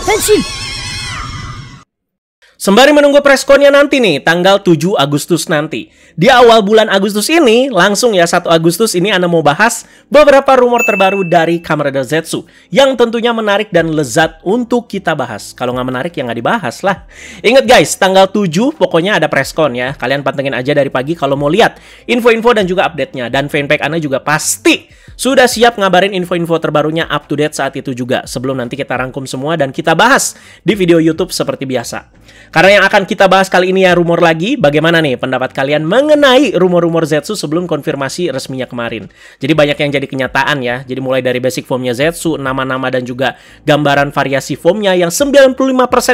Henshin! Sembari menunggu preskonnya nanti nih, tanggal 7 Agustus nanti. Di awal bulan Agustus ini, langsung ya 1 Agustus ini Ana mau bahas beberapa rumor terbaru dari Kamen Rider Zetsu yang tentunya menarik dan lezat untuk kita bahas. Kalau nggak menarik ya nggak dibahas lah. Ingat guys, tanggal 7 pokoknya ada preskon ya. Kalian pantengin aja dari pagi kalau mau lihat info-info dan juga update-nya. Dan fanpage Ana juga pasti sudah siap ngabarin info-info terbarunya up to date saat itu juga. Sebelum nanti kita rangkum semua dan kita bahas di video YouTube seperti biasa. Karena yang akan kita bahas kali ini ya rumor lagi, bagaimana nih pendapat kalian mengenai rumor-rumor Zetsu sebelum konfirmasi resminya kemarin. Jadi banyak yang jadi kenyataan ya. Jadi mulai dari basic formnya Zetsu, nama-nama dan juga gambaran variasi formnya yang 95%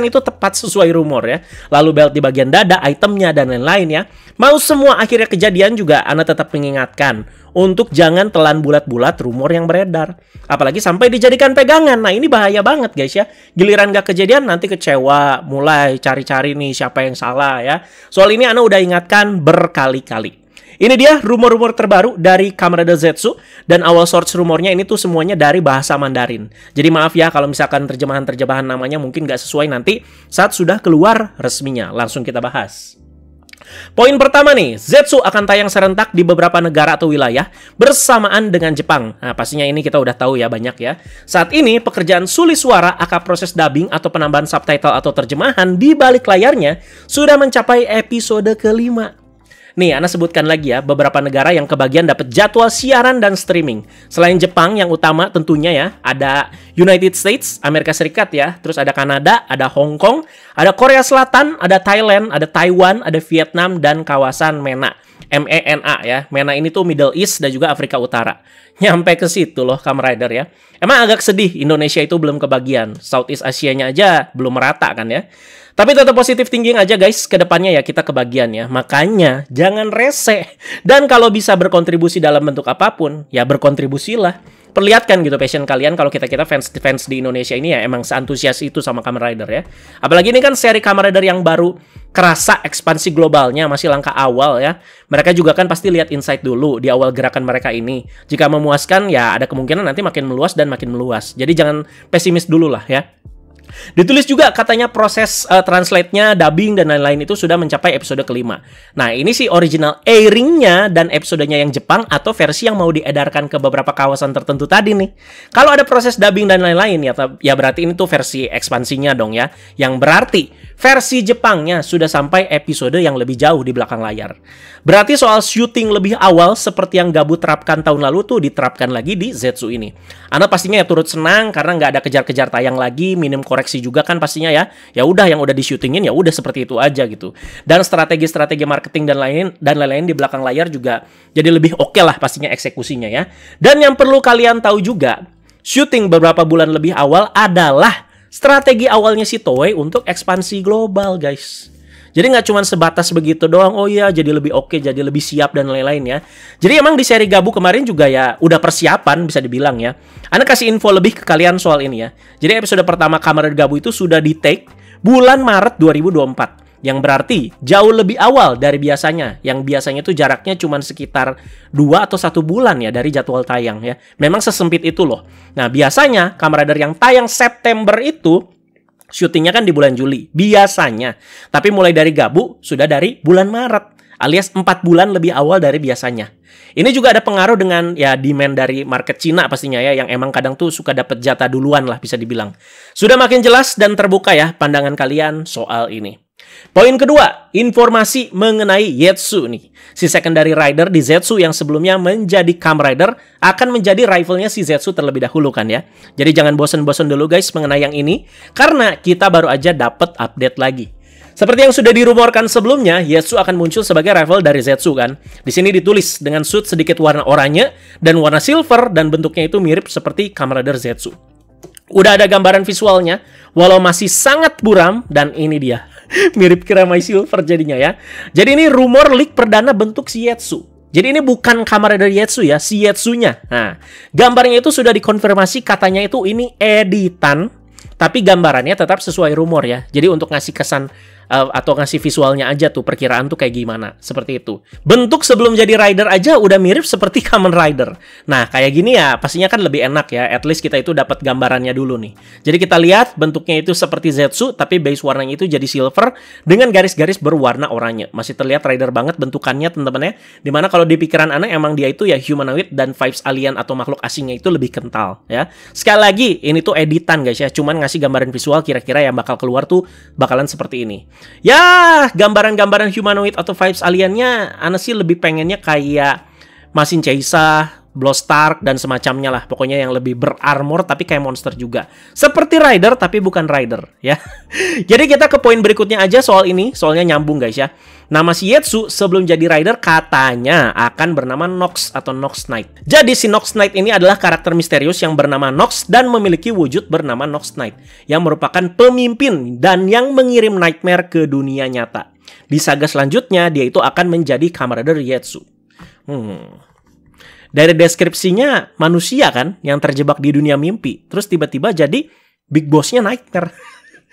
itu tepat sesuai rumor ya. Lalu belt di bagian dada, itemnya dan lain-lain ya. Mau semua akhirnya kejadian juga, Ana tetap mengingatkan untuk jangan telan bulat-bulat rumor yang beredar. Apalagi sampai dijadikan pegangan. Nah ini bahaya banget guys ya. Giliran gak kejadian nanti kecewa, mulai cari-cari nih siapa yang salah ya. Soal ini Ana udah ingatkan berkali-kali. Ini dia rumor-rumor terbaru dari Kamen Rider Zetsu. Dan awal source rumornya ini tuh semuanya dari bahasa Mandarin. Jadi maaf ya kalau misalkan terjemahan-terjemahan namanya mungkin gak sesuai nanti saat sudah keluar resminya. Langsung kita bahas. Poin pertama nih, Zetsu akan tayang serentak di beberapa negara atau wilayah bersamaan dengan Jepang. Nah, pastinya ini kita udah tahu ya banyak ya. Saat ini pekerjaan sulis suara akan proses dubbing atau penambahan subtitle atau terjemahan di balik layarnya sudah mencapai episode kelima. Nih, Ana sebutkan lagi ya, beberapa negara yang kebagian dapat jadwal siaran dan streaming. Selain Jepang yang utama tentunya ya, ada United States, Amerika Serikat ya, terus ada Kanada, ada Hong Kong, ada Korea Selatan, ada Thailand, ada Taiwan, ada Vietnam, dan kawasan MENA. MENA ya, MENA ini tuh Middle East dan juga Afrika Utara. Nyampe ke situ loh Kamen Rider ya. Emang agak sedih Indonesia itu belum kebagian. Southeast Asia-nya aja belum merata kan ya. Tapi tetap positif thinking aja guys, kedepannya ya kita kebagian ya. Makanya jangan rese. Dan kalau bisa berkontribusi dalam bentuk apapun, ya berkontribusilah. Perlihatkan gitu passion kalian kalau kita fans di Indonesia ini ya emang seantusias itu sama Kamen Rider ya. Apalagi ini kan seri Kamen Rider yang baru kerasa ekspansi globalnya, masih langkah awal ya. Mereka juga kan pasti lihat insight dulu di awal gerakan mereka ini. Jika memuaskan ya ada kemungkinan nanti makin meluas dan makin meluas. Jadi jangan pesimis dulu lah ya. Ditulis juga katanya proses translate-nya, dubbing, dan lain-lain itu sudah mencapai episode kelima. Nah, ini sih original airing-nya dan episodenya yang Jepang atau versi yang mau diedarkan ke beberapa kawasan tertentu tadi nih. Kalau ada proses dubbing dan lain-lain ya berarti ini tuh versi ekspansinya dong ya. Yang berarti versi Jepangnya sudah sampai episode yang lebih jauh di belakang layar. Berarti soal syuting lebih awal seperti yang Gabu terapkan tahun lalu tuh diterapkan lagi di Zetsu ini. Ana pastinya ya turut senang karena nggak ada kejar-kejar tayang lagi, minim koreksi juga kan pastinya ya. Ya udah yang udah disyutingin ya udah seperti itu aja gitu. Dan strategi-strategi marketing dan lain-lain di belakang layar juga jadi lebih oke lah pastinya eksekusinya ya. Dan yang perlu kalian tahu juga, syuting beberapa bulan lebih awal adalah strategi awalnya si Toei untuk ekspansi global guys. Jadi nggak cuma sebatas begitu doang, oh iya jadi lebih oke, jadi lebih siap dan lain-lain ya. Jadi emang di seri Gabu kemarin juga ya udah persiapan bisa dibilang ya. Ana kasih info lebih ke kalian soal ini ya. Jadi episode pertama Kamen Rider Gabu itu sudah di take bulan Maret 2024. Yang berarti jauh lebih awal dari biasanya. Yang biasanya itu jaraknya cuma sekitar 2 atau 1 bulan ya dari jadwal tayang ya. Memang sesempit itu loh. Nah biasanya Kamen Rider yang tayang September itu syutingnya kan di bulan Juli, biasanya. Tapi mulai dari Gabu, sudah dari bulan Maret. Alias 4 bulan lebih awal dari biasanya. Ini juga ada pengaruh dengan ya demand dari market Cina pastinya ya. Yang emang kadang tuh suka dapat jatah duluan lah bisa dibilang. Sudah makin jelas dan terbuka ya pandangan kalian soal ini. Poin kedua, informasi mengenai Yetsu nih. Si secondary rider di Zetsu yang sebelumnya menjadi Kamen Rider akan menjadi rivalnya si Zetsu terlebih dahulu kan ya. Jadi jangan bosen-bosen dulu guys mengenai yang ini. Karena kita baru aja dapat update lagi. Seperti yang sudah dirumorkan sebelumnya, Yetsu akan muncul sebagai rival dari Zetsu kan. Di sini ditulis dengan suit sedikit warna oranye dan warna silver dan bentuknya itu mirip seperti Kamen Rider Zetsu. Udah ada gambaran visualnya, walau masih sangat buram dan ini dia. Mirip Kiramai Silver jadinya ya. Jadi ini rumor leak perdana bentuk si Yetsu. Jadi ini bukan Kamen Rider Yetsu ya, si Yetsunya. Nah, gambarnya itu sudah dikonfirmasi katanya itu ini editan, tapi gambarannya tetap sesuai rumor ya. Jadi untuk ngasih kesan atau ngasih visualnya aja tuh, perkiraan tuh kayak gimana, seperti itu. Bentuk sebelum jadi rider aja udah mirip seperti Kamen Rider. Nah, kayak gini ya pastinya kan lebih enak ya, at least kita itu dapat gambarannya dulu nih. Jadi kita lihat bentuknya itu seperti Zetsu, tapi base warnanya itu jadi silver dengan garis-garis berwarna oranye. Masih terlihat rider banget bentukannya teman-teman ya. Dimana kalau di pikiran Ana emang dia itu ya humanoid dan vibes alien atau makhluk asingnya itu lebih kental ya. Sekali lagi, ini tuh editan guys ya, cuman ngasih gambaran visual kira-kira yang bakal keluar tuh bakalan seperti ini. Ya, gambaran-gambaran humanoid atau vibes aliennya, Ana sih lebih pengennya kayak Masin Ceisa, Blostark, dan semacamnya lah. Pokoknya yang lebih berarmor tapi kayak monster juga. Seperti Rider tapi bukan Rider ya. Jadi kita ke poin berikutnya aja soal ini, soalnya nyambung guys ya. Nama si Zetsu sebelum jadi Rider katanya akan bernama Nox atau Nox Knight. Jadi si Nox Knight ini adalah karakter misterius yang bernama Nox dan memiliki wujud bernama Nox Knight, yang merupakan pemimpin dan yang mengirim Nightmare ke dunia nyata. Di saga selanjutnya dia itu akan menjadi Kamen Rider Zetsu. Dari deskripsinya manusia kan yang terjebak di dunia mimpi, terus tiba-tiba jadi big bossnya Nightmare.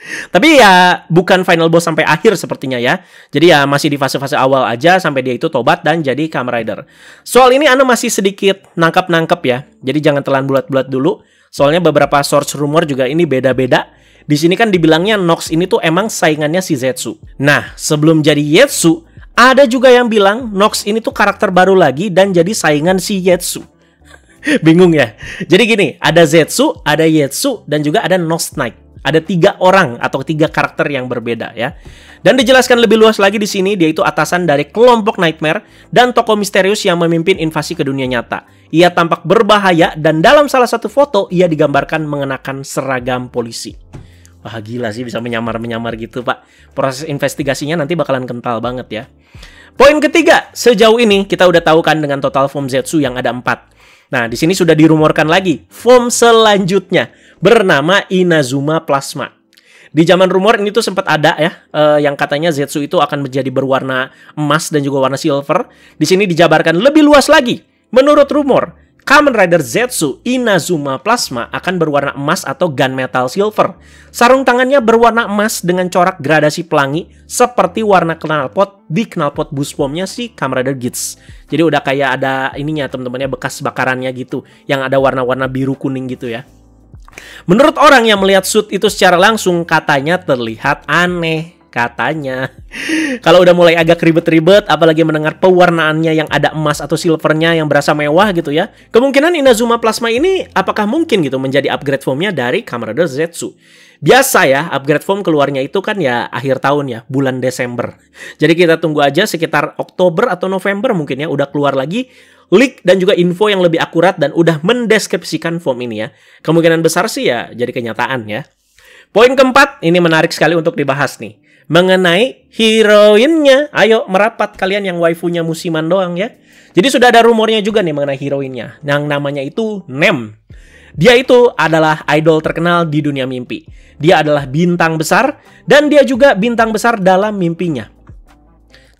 Tapi ya bukan final boss sampai akhir sepertinya ya. Jadi ya masih di fase-fase awal aja sampai dia itu tobat dan jadi Kamen Rider. Soal ini Ana masih sedikit nangkep-nangkep ya. Jadi jangan telan bulat-bulat dulu. Soalnya beberapa source rumor juga ini beda-beda. Di sini kan dibilangnya Nox ini tuh emang saingannya si Zetsu. Nah, sebelum jadi Zetsu, ada juga yang bilang Nox ini tuh karakter baru lagi dan jadi saingan si Zetsu. Bingung ya? Jadi gini, ada Zetsu, ada Zetsu, dan juga ada Nox Knight. Ada 3 orang atau 3 karakter yang berbeda ya. Dan dijelaskan lebih luas lagi di sini, dia itu atasan dari kelompok Nightmare dan tokoh misterius yang memimpin invasi ke dunia nyata. Ia tampak berbahaya dan dalam salah satu foto ia digambarkan mengenakan seragam polisi. Wah gila sih bisa menyamar-menyamar gitu Pak. Proses investigasinya nanti bakalan kental banget ya. Poin ketiga, sejauh ini kita udah tahu kan dengan total form Zetsu yang ada 4. Nah, di sini sudah dirumorkan lagi form selanjutnya bernama Inazuma Plasma. Di zaman rumor ini tuh sempat ada ya yang katanya Zetsu itu akan menjadi berwarna emas dan juga warna silver. Di sini dijabarkan lebih luas lagi. Menurut rumor, Kamen Rider Zetsu Inazuma Plasma akan berwarna emas atau gunmetal silver. Sarung tangannya berwarna emas dengan corak gradasi pelangi seperti warna knalpot di knalpot boost bombnya si Kamen Rider Geats. Jadi udah kayak ada ininya teman-temannya, bekas bakarannya gitu, yang ada warna-warna biru kuning gitu ya. Menurut orang yang melihat suit itu secara langsung katanya terlihat aneh. Katanya kalau udah mulai agak ribet-ribet, apalagi mendengar pewarnaannya yang ada emas atau silvernya yang berasa mewah gitu ya, kemungkinan Inazuma Plasma ini apakah mungkin gitu menjadi upgrade formnya dari Kamen Rider Zetsu. Biasa ya, upgrade form keluarnya itu kan ya akhir tahun ya, bulan Desember. Jadi kita tunggu aja sekitar Oktober atau November mungkin ya udah keluar lagi leak dan juga info yang lebih akurat dan udah mendeskripsikan form ini ya. Kemungkinan besar sih ya jadi kenyataan ya. Poin keempat, ini menarik sekali untuk dibahas nih. Mengenai heroinnya. Ayo merapat kalian yang waifunya musiman doang ya. Jadi sudah ada rumornya juga nih mengenai heroinnya, yang namanya itu Nem. Dia itu adalah idol terkenal di dunia mimpi. Dia adalah bintang besar dan dia juga bintang besar dalam mimpinya.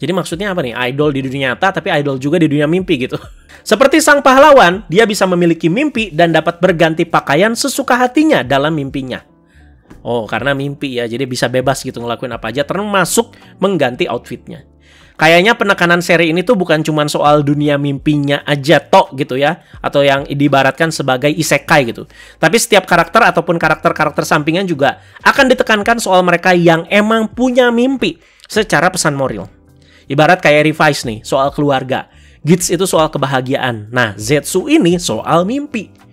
Jadi maksudnya apa nih? Idol di dunia nyata tapi idol juga di dunia mimpi gitu. Seperti sang pahlawan, dia bisa memiliki mimpi dan dapat berganti pakaian sesuka hatinya dalam mimpinya. Oh, karena mimpi ya, jadi bisa bebas gitu ngelakuin apa aja, termasuk mengganti outfitnya. Kayaknya penekanan seri ini tuh bukan cuma soal dunia mimpinya aja tok gitu ya, atau yang diibaratkan sebagai isekai gitu. Tapi setiap karakter ataupun karakter-karakter sampingan juga akan ditekankan soal mereka yang emang punya mimpi secara pesan moral. Ibarat kayak Revise nih, soal keluarga. Geats itu soal kebahagiaan. Nah, Zetsu ini soal mimpi.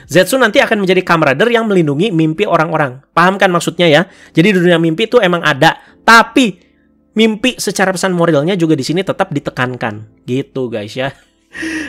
Zetsu nanti akan menjadi Kamen Rider yang melindungi mimpi orang-orang. Paham kan maksudnya ya? Jadi di dunia mimpi itu emang ada, tapi mimpi secara pesan moralnya juga di sini tetap ditekankan. Gitu guys ya.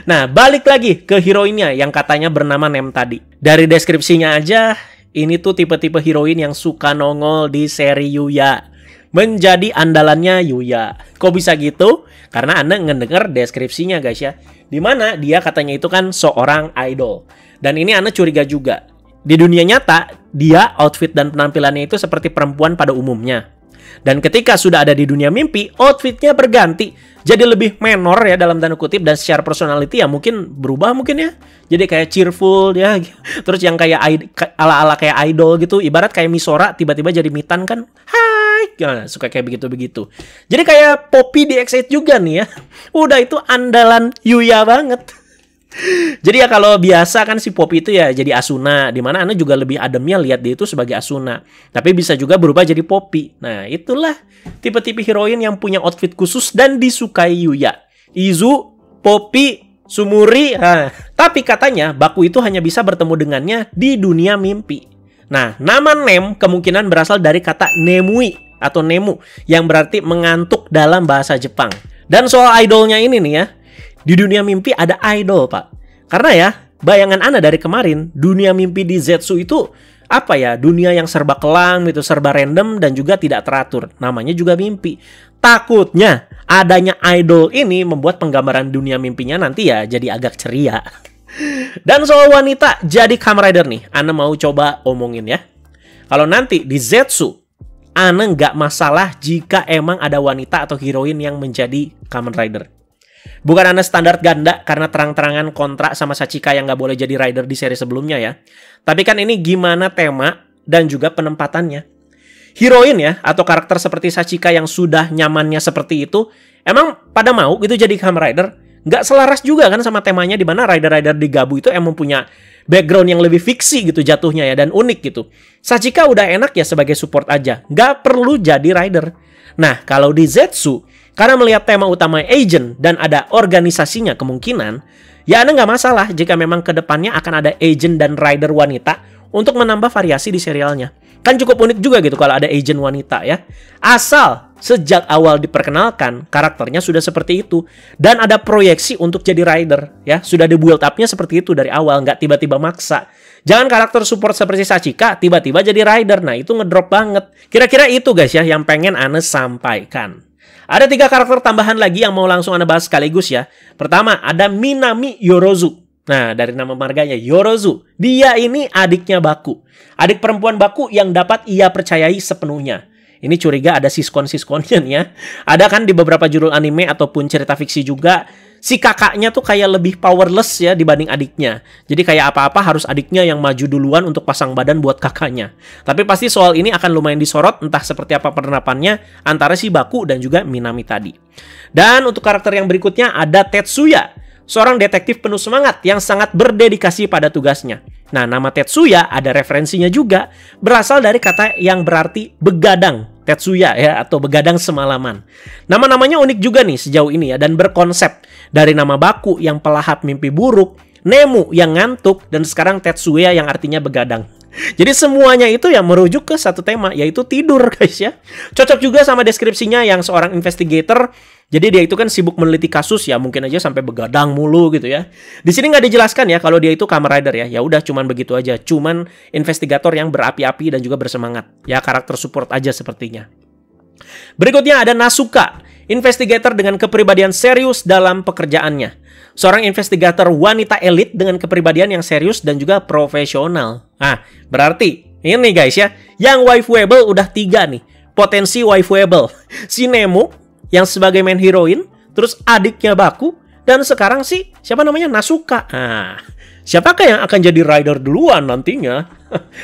Nah, balik lagi ke heroinnya yang katanya bernama Nem tadi. Dari deskripsinya aja, ini tuh tipe-tipe heroin yang suka nongol di seri Yuya. Menjadi andalannya Yuya. Kok bisa gitu? Karena Anda ngedenger deskripsinya guys ya. Dimana dia katanya itu kan seorang idol. Dan ini Anda curiga juga. Di dunia nyata, dia outfit dan penampilannya itu seperti perempuan pada umumnya. Dan ketika sudah ada di dunia mimpi, outfitnya berganti. Jadi lebih menor ya dalam tanda kutip. Dan secara personality ya mungkin berubah mungkin ya. Jadi kayak cheerful ya. Terus yang kayak ala-ala kayak idol gitu. Ibarat kayak Misora tiba-tiba jadi Mitan kan. Hai like. Nah, suka kayak begitu-begitu. Jadi kayak Poppy di X8 juga nih ya. Udah itu andalan Yuya banget. Jadi ya kalau biasa kan si Poppy itu ya jadi Asuna, dimana Ana juga lebih ademnya lihat dia itu sebagai Asuna. Tapi bisa juga berubah jadi Poppy. Nah itulah tipe-tipe heroin yang punya outfit khusus dan disukai Yuya. Izu, Poppy, Sumuri. Tapi katanya Baku itu hanya bisa bertemu dengannya di dunia mimpi. Nah nama Nem kemungkinan berasal dari kata Nemui atau Nemu yang berarti mengantuk dalam bahasa Jepang. Dan soal idolnya ini nih ya, di dunia mimpi ada idol, Pak. Karena ya, bayangan Ana dari kemarin, dunia mimpi di Zetsu itu apa ya? Dunia yang serba kelam gitu, serba random dan juga tidak teratur. Namanya juga mimpi. Takutnya adanya idol ini membuat penggambaran dunia mimpinya nanti ya jadi agak ceria. Dan soal wanita jadi Kamen Rider nih, Ana mau coba omongin ya. Kalau nanti di Zetsu, Ana nggak masalah jika emang ada wanita atau heroin yang menjadi Kamen Rider. Bukan Ana standar ganda karena terang-terangan kontrak sama Sachika yang nggak boleh jadi rider di seri sebelumnya ya. Tapi kan ini gimana tema dan juga penempatannya. Heroin ya, atau karakter seperti Sachika yang sudah nyamannya seperti itu, emang pada mau gitu jadi Kamen Rider? Nggak selaras juga kan sama temanya, di mana rider-rider di Gabu itu emang punya background yang lebih fiksi gitu jatuhnya ya, dan unik gitu. Sachika udah enak ya sebagai support aja, nggak perlu jadi rider. Nah, kalau di Zetsu, karena melihat tema utama agent dan ada organisasinya kemungkinan, ya Anda nggak masalah jika memang kedepannya akan ada agent dan rider wanita untuk menambah variasi di serialnya. Kan cukup unik juga gitu kalau ada agent wanita ya. Asal sejak awal diperkenalkan karakternya sudah seperti itu dan ada proyeksi untuk jadi rider ya. Sudah di build up-nya seperti itu dari awal, nggak tiba-tiba maksa. Jangan karakter support seperti Sachika tiba-tiba jadi rider. Nah, itu ngedrop banget. Kira-kira itu guys ya yang pengen Ana sampaikan. Ada 3 karakter tambahan lagi yang mau langsung Ana bahas sekaligus ya. Pertama, ada Minami Yorozu. Nah, dari nama marganya Yorozu. Dia ini adiknya Baku. Adik perempuan Baku yang dapat ia percayai sepenuhnya. Ini curiga ada siskon-siskonnya nih ya. Ada kan di beberapa judul anime ataupun cerita fiksi juga, si kakaknya tuh kayak lebih powerless ya dibanding adiknya. Jadi kayak apa-apa harus adiknya yang maju duluan untuk pasang badan buat kakaknya. Tapi pasti soal ini akan lumayan disorot, entah seperti apa penerapannya antara si Baku dan juga Minami tadi. Dan untuk karakter yang berikutnya ada Tetsuya, seorang detektif penuh semangat yang sangat berdedikasi pada tugasnya. Nah, nama Tetsuya ada referensinya juga, berasal dari kata yang berarti begadang, Tetsuya ya, atau begadang semalaman. Nama-namanya unik juga nih sejauh ini ya, dan berkonsep dari nama Baku yang pelahap mimpi buruk, Nemu yang ngantuk, dan sekarang Tetsuya yang artinya begadang. Jadi semuanya itu yang merujuk ke satu tema, yaitu tidur guys ya. Cocok juga sama deskripsinya yang seorang investigator. Jadi dia itu kan sibuk meneliti kasus ya, mungkin aja sampai begadang mulu gitu ya. Di sini nggak dijelaskan ya kalau dia itu Kamen Rider ya. Ya udah cuman begitu aja, cuman investigator yang berapi-api dan juga bersemangat. Ya karakter support aja sepertinya. Berikutnya ada Nasuka, investigator dengan kepribadian serius dalam pekerjaannya. Seorang investigator wanita elit dengan kepribadian yang serius dan juga profesional. Nah, berarti ini guys ya, yang waifuable udah 3 nih. Potensi waifuable. Si Nemu yang sebagai main heroin, terus adiknya Baku, dan sekarang sih siapa namanya Nasuka. Nah, siapakah yang akan jadi rider duluan nantinya?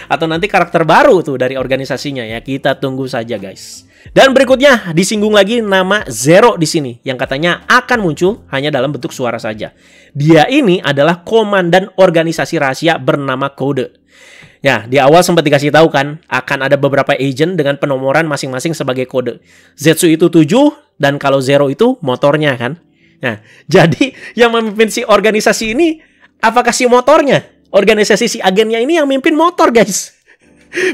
Atau nanti karakter baru tuh dari organisasinya ya, kita tunggu saja guys. Dan berikutnya disinggung lagi nama Zero di sini yang katanya akan muncul hanya dalam bentuk suara saja. Dia ini adalah komandan organisasi rahasia bernama Code. Ya, di awal sempat dikasih tahu kan akan ada beberapa agent dengan penomoran masing-masing sebagai kode. Zetsu itu 7 dan kalau Zero itu motornya kan. Nah, jadi yang memimpin si organisasi ini apakah si motornya? Organisasi si agennya ini yang mimpin motor guys.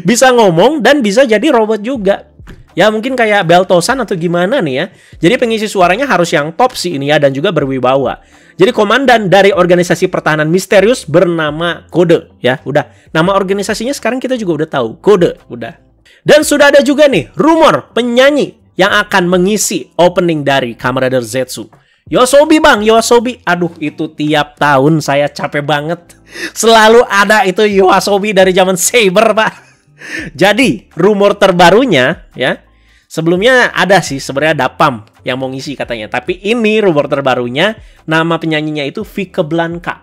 Bisa ngomong dan bisa jadi robot juga. Ya mungkin kayak Beltosan atau gimana nih ya. Jadi pengisi suaranya harus yang top sih ini ya, dan juga berwibawa. Jadi komandan dari organisasi pertahanan misterius bernama Code ya. Udah, nama organisasinya sekarang kita juga udah tahu, Code, udah. Dan sudah ada juga nih rumor penyanyi yang akan mengisi opening dari Kamen Rider Zetsu. Yoasobi bang, Yoasobi. Aduh, itu tiap tahun saya capek banget. Selalu ada itu Yoasobi dari zaman Saber, Pak. Jadi, rumor terbarunya ya. Sebelumnya ada sih sebenarnya Dapam yang mau ngisi katanya. Tapi ini rumor terbarunya, nama penyanyinya itu Vike Blanca.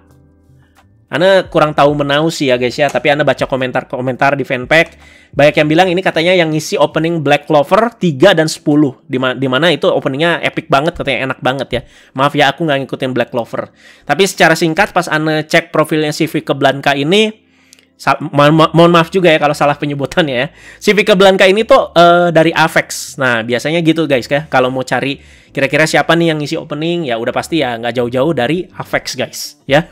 Ana kurang tahu menau sih ya guys ya, tapi Ana baca komentar-komentar di fanpack. Banyak yang bilang ini katanya yang ngisi opening Black Clover 3 dan 10. Dimana itu openingnya epic banget, katanya enak banget ya. Maaf ya, aku nggak ngikutin Black Clover. Tapi secara singkat pas Ana cek profilnya si Vicky Blanca ini, mohon maaf juga ya kalau salah penyebutannya ya. Si Vicky Blanca ini tuh dari Avex. Nah, biasanya gitu guys ya. Kalau mau cari kira-kira siapa nih yang ngisi opening, ya udah pasti ya nggak jauh-jauh dari Avex guys ya.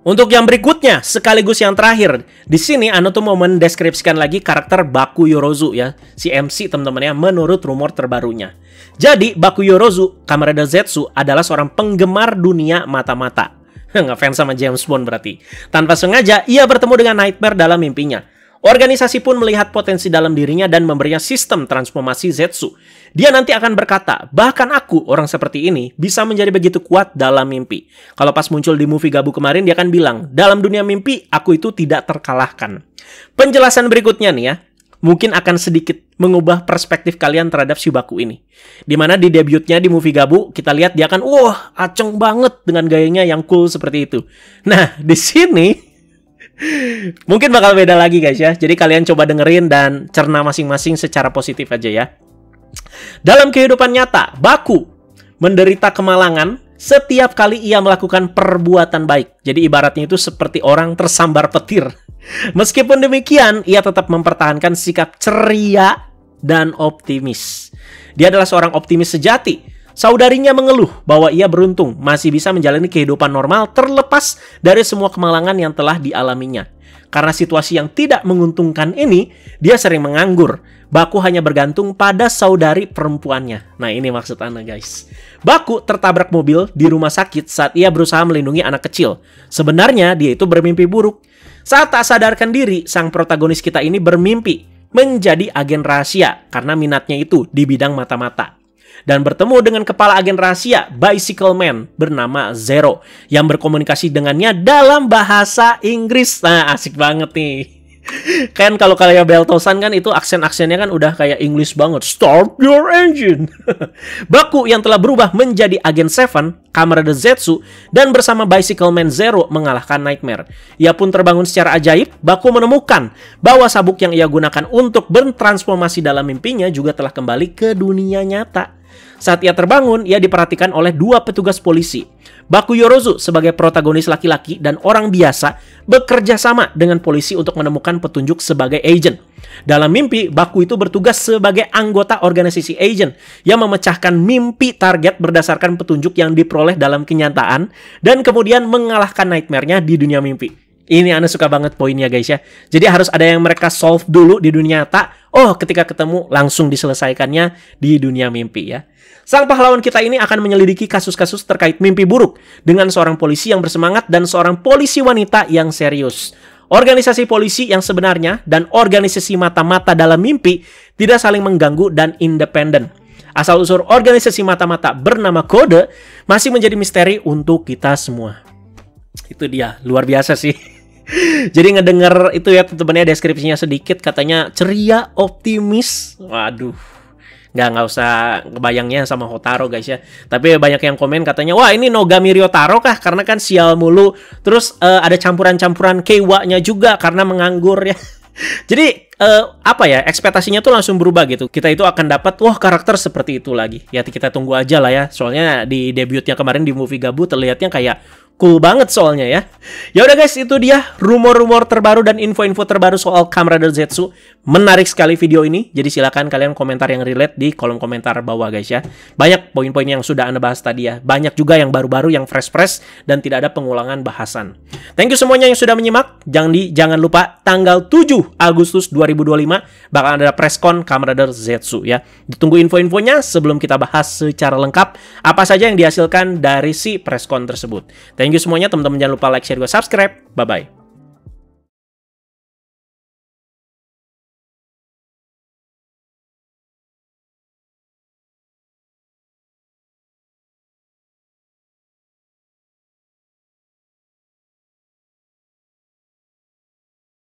Untuk yang berikutnya, sekaligus yang terakhir, di sini Anu tuh mau mendeskripsikan lagi karakter Baku Yorozu ya, si MC teman-teman ya, menurut rumor terbarunya. Jadi, Baku Yorozu, Kamen Rider Zetsu, adalah seorang penggemar dunia mata-mata. Ngefans sama James Bond berarti. Tanpa sengaja, ia bertemu dengan Nightmare dalam mimpinya. Organisasi pun melihat potensi dalam dirinya dan memberinya sistem transformasi Zetsu. Dia nanti akan berkata, bahkan aku, orang seperti ini, bisa menjadi begitu kuat dalam mimpi. Kalau pas muncul di movie Gabu kemarin, dia akan bilang, dalam dunia mimpi, aku itu tidak terkalahkan. Penjelasan berikutnya nih ya, mungkin akan sedikit mengubah perspektif kalian terhadap si Baku ini. Dimana di debutnya di movie Gabu, kita lihat dia akan, wah, aceng banget dengan gayanya yang cool seperti itu. Nah, di sini mungkin bakal beda lagi guys ya. Jadi kalian coba dengerin dan cerna masing-masing secara positif aja ya. Dalam kehidupan nyata, Baku menderita kemalangan setiap kali ia melakukan perbuatan baik. Jadi ibaratnya itu seperti orang tersambar petir. Meskipun demikian, ia tetap mempertahankan sikap ceria dan optimis. Dia adalah seorang optimis sejati. Saudarinya mengeluh bahwa ia beruntung masih bisa menjalani kehidupan normal terlepas dari semua kemalangan yang telah dialaminya. Karena situasi yang tidak menguntungkan ini, dia sering menganggur. Baku hanya bergantung pada saudari perempuannya. Nah, ini maksud Ana, guys. Baku tertabrak mobil di rumah sakit saat ia berusaha melindungi anak kecil. Sebenarnya, dia itu bermimpi buruk. Saat tak sadarkan diri, sang protagonis kita ini bermimpi menjadi agen rahasia karena minatnya itu di bidang mata-mata. Dan bertemu dengan kepala agen rahasia, Bicycle Man, bernama Zero, yang berkomunikasi dengannya dalam bahasa Inggris. Nah, asik banget nih. Kan kalau kayak Beltosan kan itu aksen-aksennya kan udah kayak English banget. Start your engine. Baku yang telah berubah menjadi agen Seven, Kamen Rider Zetsu, dan bersama Bicycle Man Zero mengalahkan Nightmare. Ia pun terbangun secara ajaib. Baku menemukan bahwa sabuk yang ia gunakan untuk bertransformasi dalam mimpinya juga telah kembali ke dunia nyata. Saat ia terbangun, ia diperhatikan oleh dua petugas polisi. Baku Yorozu sebagai protagonis laki-laki dan orang biasa bekerja sama dengan polisi untuk menemukan petunjuk sebagai agent. Dalam mimpi, Baku itu bertugas sebagai anggota organisasi agent yang memecahkan mimpi target berdasarkan petunjuk yang diperoleh dalam kenyataan dan kemudian mengalahkan Nightmare-nya di dunia mimpi. Ini Anda suka banget poinnya guys ya. Jadi harus ada yang mereka solve dulu di dunia nyata. Oh, ketika ketemu langsung diselesaikannya di dunia mimpi ya. Sang pahlawan kita ini akan menyelidiki kasus-kasus terkait mimpi buruk dengan seorang polisi yang bersemangat dan seorang polisi wanita yang serius. Organisasi polisi yang sebenarnya dan organisasi mata-mata dalam mimpi tidak saling mengganggu dan independen. Asal-usul organisasi mata-mata bernama Kode masih menjadi misteri untuk kita semua. Itu dia, luar biasa sih. Jadi ngedenger itu ya teman-teman, deskripsinya sedikit, katanya ceria, optimis. Waduh, nggak usah kebayangnya sama Hotaro guys ya. Tapi banyak yang komen katanya, wah ini Nogami Ryotaro kah? Karena kan sial mulu. Terus ada campuran-campuran Keiwa-nya juga karena menganggur ya. Jadi apa ya, ekspektasinya tuh langsung berubah gitu. Kita itu akan dapat wah karakter seperti itu lagi. Ya kita tunggu aja lah ya. Soalnya di debutnya kemarin di movie Gabu terlihatnya kayak cool banget soalnya ya. Ya udah guys, itu dia rumor-rumor terbaru dan info-info terbaru soal Kamen Rider Zetsu. Menarik sekali video ini. Jadi silakan kalian komentar yang relate di kolom komentar bawah guys ya. Banyak poin-poin yang sudah Anda bahas tadi ya. Banyak juga yang baru-baru, yang fresh-fresh dan tidak ada pengulangan bahasan. Thank you semuanya yang sudah menyimak. Jangan lupa tanggal 7 Agustus 2025 bakal ada preskon Kamen Rider Zetsu ya. Ditunggu info-infonya sebelum kita bahas secara lengkap apa saja yang dihasilkan dari si preskon tersebut. Thank you semuanya teman-teman, jangan lupa like, share, juga subscribe. Bye-bye.